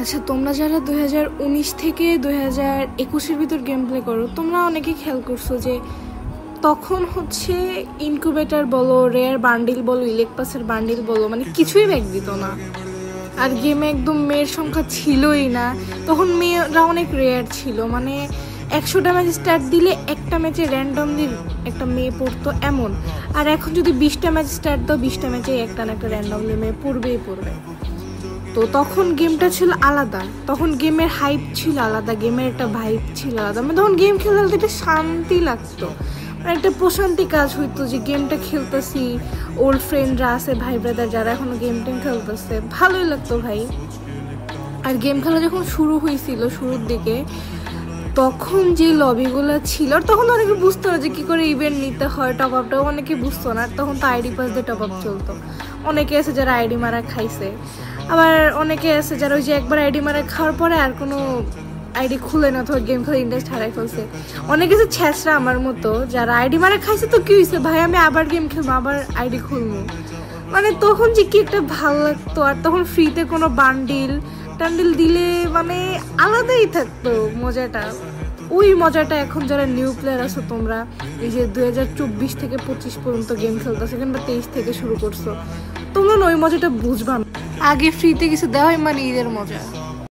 আচ্ছা, তোমরা যারা 2019 থেকে 2021-এর ভিতর গেম প্লে করো, তোমরা অনেকেই খেয়াল করছো যে তখন হচ্ছে ইনকিউবেটর বলো, রেয়ার বান্ডিল বলো, ইলেক পাসের বান্ডিল বলো, মানে কিছুই ব্যাক দিত না। আর গেমে একদম মেয়ের সংখ্যা ছিলই না। তখন মেয়েরা অনেক রেয়ার ছিল, মানে 100টা ম্যাচ স্টার্ট দিলে একটা ম্যাচে র্যান্ডমলি একটা মেয়ে পড়তো এমন। আর এখন যদি 20টা ম্যাচ স্টার্ট দাও, 20টা ম্যাচে একটা না একটা র্যান্ডমলি মেয়ে পড়বেই পড়বে। তো তখন গেমটা ছিল আলাদা, তখন গেমের হাইপ ছিল আলাদা, গেমের একটা ভাইব ছিল আলাদা। মানে তখন গেম খেলতে একটা শান্তি লাগতো, মানে একটা প্রশান্তি কাজ হইতো যে গেমটা খেলতেছি, ওল্ড ফ্রেন্ডরা আছে, ভাই ব্রাদার যারা এখনো গেম টেম খেলতেছে, ভালোই লাগতো ভাই। আর গেম খেলা যখন শুরু হয়েছিল শুরুর দিকে, তখন যে লবিগুলো ছিল, আর তখন অনেকে বুঝতো না যে কী করে ইভেন্ট নিতে হয়, টপ আপটাও অনেকে বুঝতো না। তখন তো আইডি পাস দিয়ে টপ আপ চলতো। অনেকে আছে যারা আইডি মারা খাইছে, আবার অনেকে আছে যারা ওই যে একবার আইডি মারা খাওয়ার পরে আর কোনো আইডি খুলে না, অথবা গেম খেলে ইন্টারেস্ট হারাই ফেলছে। অনেকে আছে ছ্যাঁচড়া আমার মতো, যারা আইডি মারা খাইছে তো কী হয়েছে ভাই, আমি আবার গেম খেলবো, আবার আইডি খুলবো। মানে তখন যে কি একটা ভালো লাগতো। আর তখন ফ্রিতে কোনো বান্ডিল টান্ডিল দিলে মানে আলাদাই থাকতো মজাটা। ওই মজাটা এখন যারা নিউ প্লেয়ার আছো তোমরা, এই যে 2024 থেকে 25 পর্যন্ত গেম খেলতেছো, কিংবা 23 থেকে শুরু করছো, তোমরা ওই মজাটা বুঝবা না। আগে ফ্রিতে কিছু দেওয়াই মানে ঈদের মজা।